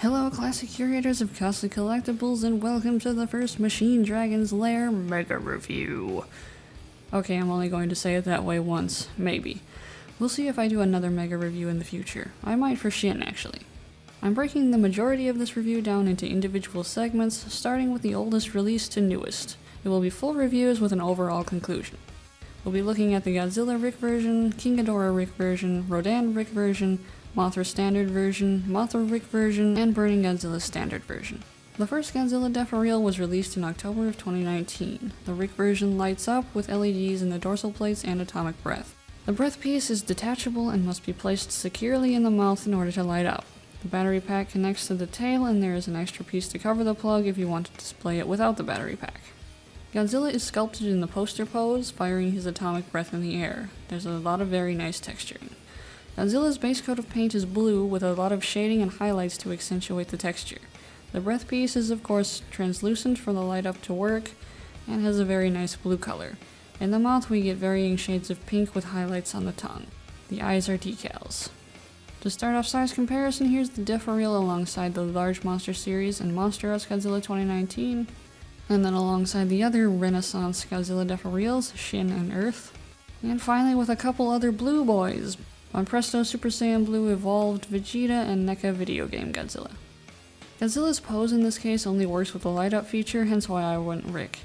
Hello classic curators of costly collectibles, and welcome to the first Machine Dragon's Lair Mega Review. Okay, I'm only going to say it that way once, maybe. We'll see if I do another Mega Review in the future. I might for Shin, actually. I'm breaking the majority of this review down into individual segments, starting with the oldest release to newest. It will be full reviews with an overall conclusion. We'll be looking at the Godzilla Ric version, Ghidorah Ric version, Rodan Ric version, Mothra Standard version, Mothra Ric version, and Burning Godzilla Standard version. The first Godzilla Deforeal was released in October of 2019. The Ric version lights up with LEDs in the dorsal plates and atomic breath. The breath piece is detachable and must be placed securely in the mouth in order to light up. The battery pack connects to the tail, and there is an extra piece to cover the plug if you want to display it without the battery pack. Godzilla is sculpted in the poster pose, firing his atomic breath in the air. There's a lot of very nice texturing. Godzilla's base coat of paint is blue with a lot of shading and highlights to accentuate the texture. The breath piece is of course translucent for the light up to work, and has a very nice blue color. In the mouth we get varying shades of pink with highlights on the tongue. The eyes are decals. To start off size comparison, here's the Deforeal alongside the Large Monster Series and Monster Arts Godzilla 2019, and then alongside the other Renaissance Godzilla Deforeals, Shin and Earth. And finally with a couple other blue boys, on Presto Super Saiyan Blue Evolved Vegeta and NECA Video Game Godzilla. Godzilla's pose in this case only works with the light up feature, hence why I went Ric.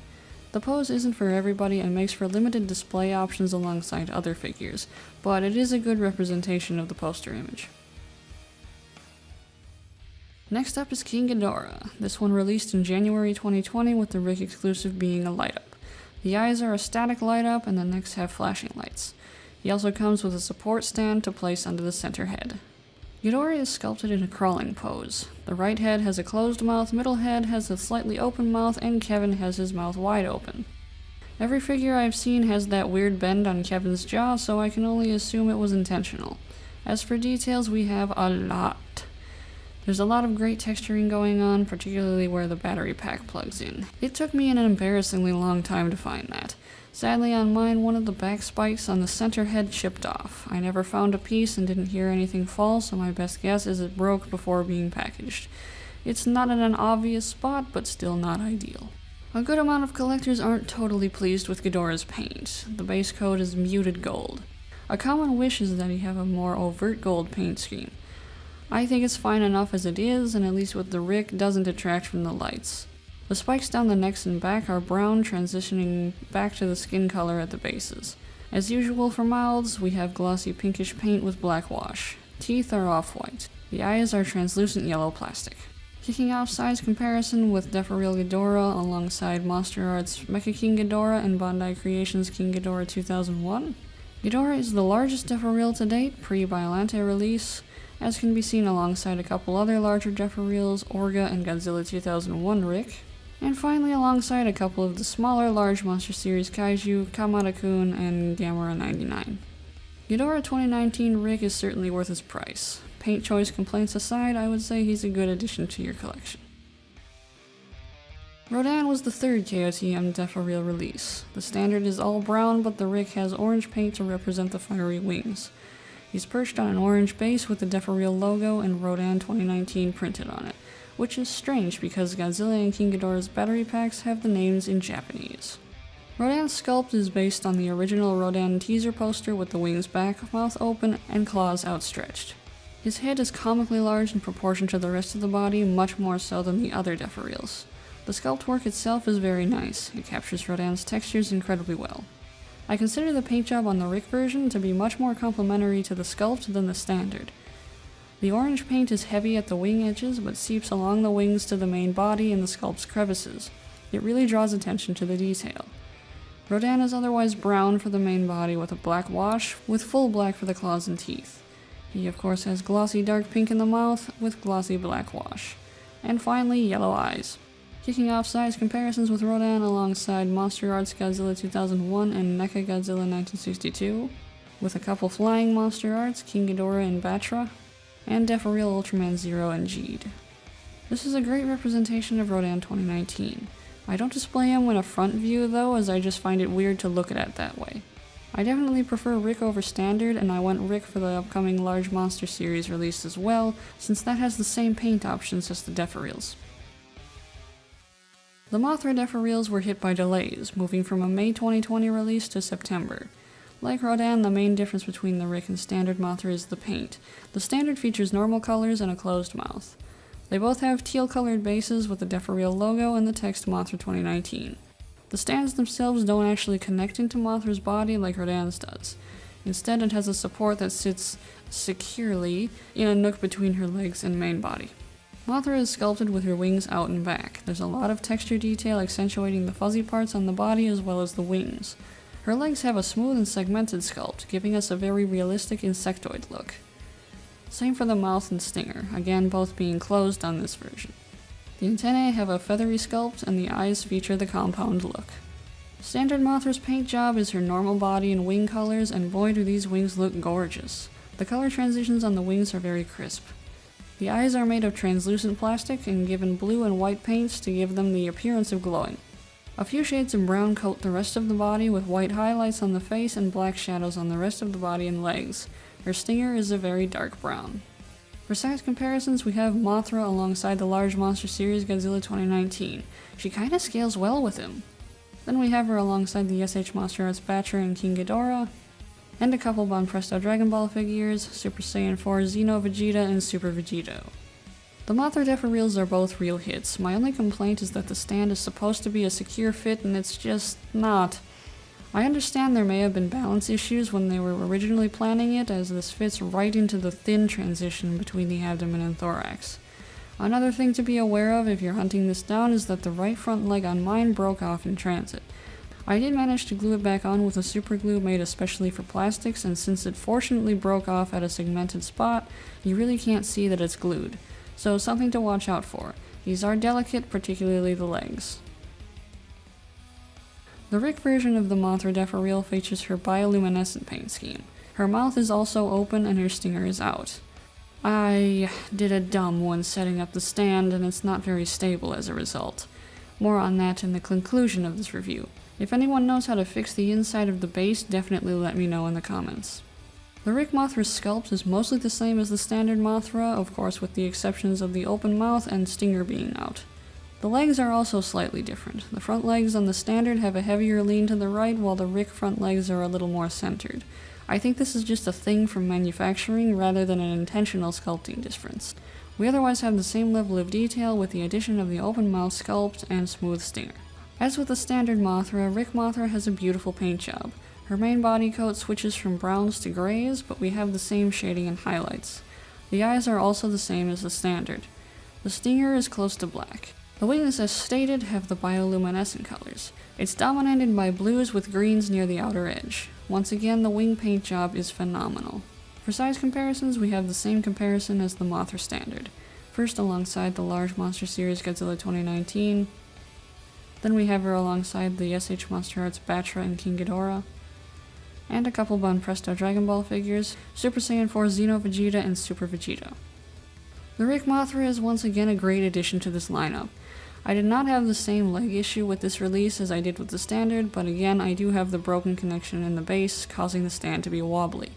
The pose isn't for everybody and makes for limited display options alongside other figures, but it is a good representation of the poster image. Next up is King Ghidorah. This one released in January 2020 with the Ric exclusive being a light up. The eyes are a static light up and the necks have flashing lights. He also comes with a support stand to place under the center head. Ghidorah is sculpted in a crawling pose. The right head has a closed mouth, middle head has a slightly open mouth, and Kevin has his mouth wide open. Every figure I've seen has that weird bend on Kevin's jaw, so I can only assume it was intentional. As for details, we have a lot. There's a lot of great texturing going on, particularly where the battery pack plugs in. It took me an embarrassingly long time to find that. Sadly on mine, one of the back spikes on the center head chipped off. I never found a piece and didn't hear anything fall, so my best guess is it broke before being packaged. It's not in an obvious spot, but still not ideal. A good amount of collectors aren't totally pleased with Ghidorah's paint. The base coat is muted gold. A common wish is that he have a more overt gold paint scheme. I think it's fine enough as it is, and at least with the Ric doesn't detract from the lights. The spikes down the necks and back are brown, transitioning back to the skin color at the bases. As usual for mouths, we have glossy pinkish paint with black wash. Teeth are off-white. The eyes are translucent yellow plastic. Kicking off size comparison with Deforeal Ghidorah alongside Monster Arts Mecha King Ghidorah and Bandai Creations King Ghidorah 2001. Ghidorah is the largest Deforeal to date, pre-Biollante release, as can be seen alongside a couple other larger Deforeals, Orga and Godzilla 2001 Ric. And finally alongside a couple of the smaller large Monster Series Kaiju, Kamada-kun and Gamera 99. Ghidorah 2019 Ric is certainly worth his price. Paint choice complaints aside, I would say he's a good addition to your collection. Rodan was the third KotM Deforeal release. The standard is all brown, but the Ric has orange paint to represent the fiery wings. He's perched on an orange base with the Deforeal logo and Rodan 2019 printed on it, which is strange because Godzilla and King Ghidorah's battery packs have the names in Japanese. Rodan's sculpt is based on the original Rodan teaser poster with the wings back, mouth open, and claws outstretched. His head is comically large in proportion to the rest of the body, much more so than the other Deforeals. The sculpt work itself is very nice. It captures Rodan's textures incredibly well. I consider the paint job on the Ric version to be much more complementary to the sculpt than the standard. The orange paint is heavy at the wing edges, but seeps along the wings to the main body and the sculpt's crevices. It really draws attention to the detail. Rodan is otherwise brown for the main body with a black wash, with full black for the claws and teeth. He of course has glossy dark pink in the mouth, with glossy black wash. And finally, yellow eyes. Kicking off size comparisons with Rodan alongside Monster Arts Godzilla 2001 and NECA Godzilla 1962, with a couple flying Monster Arts, King Ghidorah and Batra, and Deforeal Ultraman Zero and Jeed. This is a great representation of Rodan 2019. I don't display him in a front view though, as I just find it weird to look at it that way. I definitely prefer Ric over Standard, and I went Ric for the upcoming Large Monster Series release as well, since that has the same paint options as the Deforeals. The Mothra Deforeals were hit by delays, moving from a May 2020 release to September. Like Rodan, the main difference between the Ric and Standard Mothra is the paint. The Standard features normal colors and a closed mouth. They both have teal-colored bases with the Deforeal logo and the text Mothra 2019. The stands themselves don't actually connect into Mothra's body like Rodan's does. Instead, it has a support that sits securely in a nook between her legs and main body. Mothra is sculpted with her wings out and back. There's a lot of texture detail accentuating the fuzzy parts on the body as well as the wings. Her legs have a smooth and segmented sculpt, giving us a very realistic insectoid look. Same for the mouth and stinger, again both being closed on this version. The antennae have a feathery sculpt, and the eyes feature the compound look. Standard Mothra's paint job is her normal body and wing colors, and boy do these wings look gorgeous. The color transitions on the wings are very crisp. The eyes are made of translucent plastic and given blue and white paints to give them the appearance of glowing. A few shades of brown coat the rest of the body with white highlights on the face and black shadows on the rest of the body and legs. Her stinger is a very dark brown. For size comparisons, we have Mothra alongside the Large Monster Series Godzilla 2019. She kinda scales well with him. Then we have her alongside the SH Monster Arts Batra and King Ghidorah, and a couple Banpresto Dragon Ball figures, Super Saiyan 4 Xeno Vegeta and Super Vegito. The Mothra Deforeals are both real hits. My only complaint is that the stand is supposed to be a secure fit and it's just not. I understand there may have been balance issues when they were originally planning it, as this fits right into the thin transition between the abdomen and thorax. Another thing to be aware of if you're hunting this down is that the right front leg on mine broke off in transit. I did manage to glue it back on with a super glue made especially for plastics, and since it fortunately broke off at a segmented spot, you really can't see that it's glued. So something to watch out for. These are delicate, particularly the legs. The Ric version of the Mothra Deforeal features her bioluminescent paint scheme. Her mouth is also open and her stinger is out. I did a dumb one setting up the stand, and it's not very stable as a result. More on that in the conclusion of this review. If anyone knows how to fix the inside of the base, definitely let me know in the comments. The Ric Mothra's sculpt is mostly the same as the standard Mothra, of course with the exceptions of the open mouth and stinger being out. The legs are also slightly different. The front legs on the standard have a heavier lean to the right, while the Ric front legs are a little more centered. I think this is just a thing from manufacturing rather than an intentional sculpting difference. We otherwise have the same level of detail with the addition of the open mouth sculpt and smooth stinger. As with the standard Mothra, Ric Mothra has a beautiful paint job. Her main body coat switches from browns to grays, but we have the same shading and highlights. The eyes are also the same as the standard. The stinger is close to black. The wings, as stated, have the bioluminescent colors. It's dominated by blues with greens near the outer edge. Once again, the wing paint job is phenomenal. For size comparisons, we have the same comparison as the Mothra Standard. First alongside the Large Monster Series Godzilla 2019. Then we have her alongside the SH Monster Arts Batra and King Ghidorah. And a couple Banpresto Dragon Ball figures, Super Saiyan 4 Xeno Vegeta and Super Vegito. The Ric Mothra is once again a great addition to this lineup. I did not have the same leg issue with this release as I did with the standard, but again I do have the broken connection in the base, causing the stand to be wobbly.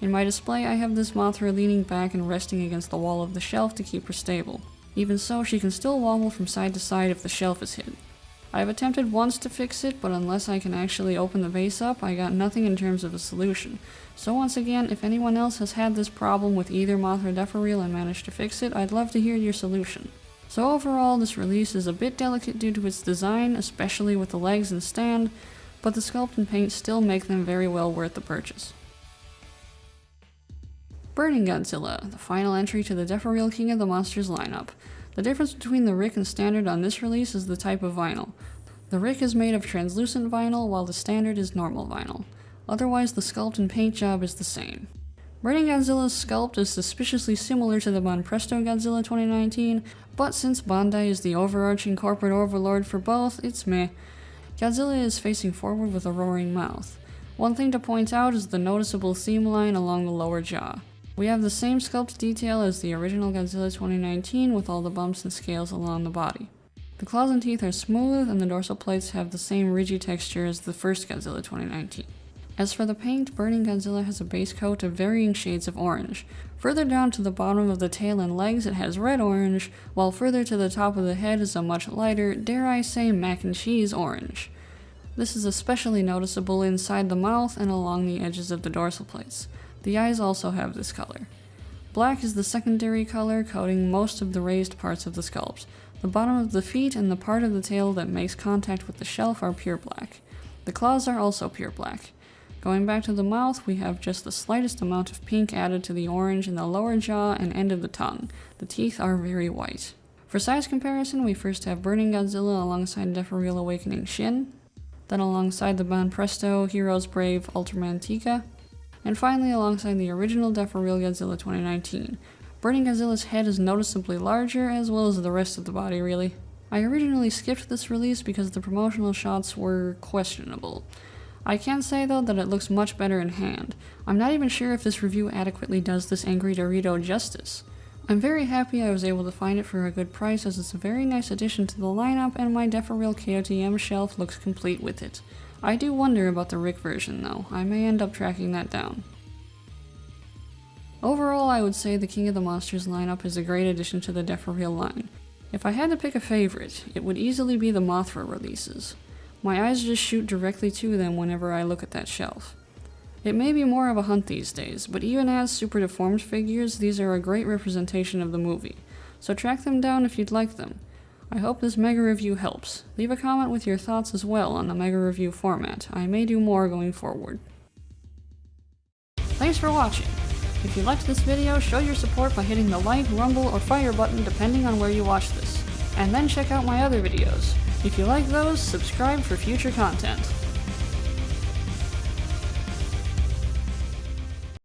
In my display I have this Mothra leaning back and resting against the wall of the shelf to keep her stable. Even so, she can still wobble from side to side if the shelf is hit. I have attempted once to fix it, but unless I can actually open the base up, I got nothing in terms of a solution. So once again, if anyone else has had this problem with either Mothra Deforeal and managed to fix it, I'd love to hear your solution. So overall, this release is a bit delicate due to its design, especially with the legs and stand, but the sculpt and paint still make them very well worth the purchase. Burning Godzilla, the final entry to the Deforeal King of the Monsters lineup. The difference between the Ric and standard on this release is the type of vinyl. The Ric is made of translucent vinyl, while the standard is normal vinyl. Otherwise, the sculpt and paint job is the same. Burning Godzilla's sculpt is suspiciously similar to the Banpresto Godzilla 2019, but since Bandai is the overarching corporate overlord for both, it's meh. Godzilla is facing forward with a roaring mouth. One thing to point out is the noticeable seam line along the lower jaw. We have the same sculpt detail as the original Godzilla 2019 with all the bumps and scales along the body. The claws and teeth are smooth, and the dorsal plates have the same ridgy texture as the first Godzilla 2019. As for the paint, Burning Godzilla has a base coat of varying shades of orange. Further down to the bottom of the tail and legs it has red-orange, while further to the top of the head is a much lighter, dare I say, mac and cheese orange. This is especially noticeable inside the mouth and along the edges of the dorsal plates. The eyes also have this color. Black is the secondary color, coating most of the raised parts of the sculpt. The bottom of the feet and the part of the tail that makes contact with the shelf are pure black. The claws are also pure black. Going back to the mouth, we have just the slightest amount of pink added to the orange in the lower jaw and end of the tongue. The teeth are very white. For size comparison, we first have Burning Godzilla alongside Deforeal Awakening Shin, then alongside the Banpresto Heroes Brave Ultraman Tika, and finally alongside the original Deforeal Godzilla 2019. Burning Godzilla's head is noticeably larger, as well as the rest of the body really. I originally skipped this release because the promotional shots were questionable. I can say though that it looks much better in hand. I'm not even sure if this review adequately does this angry Dorito justice. I'm very happy I was able to find it for a good price, as it's a very nice addition to the lineup and my Deforeal KotM shelf looks complete with it. I do wonder about the Ric version though. I may end up tracking that down. Overall, I would say the King of the Monsters lineup is a great addition to the Deforeal line. If I had to pick a favorite, it would easily be the Mothra releases. My eyes just shoot directly to them whenever I look at that shelf. It may be more of a hunt these days, but even as super deformed figures, these are a great representation of the movie, so track them down if you'd like them. I hope this mega review helps. Leave a comment with your thoughts as well on the mega review format. I may do more going forward. Thanks for watching. If you liked this video, show your support by hitting the like, rumble, or fire button depending on where you watch this. And then check out my other videos. If you like those, subscribe for future content.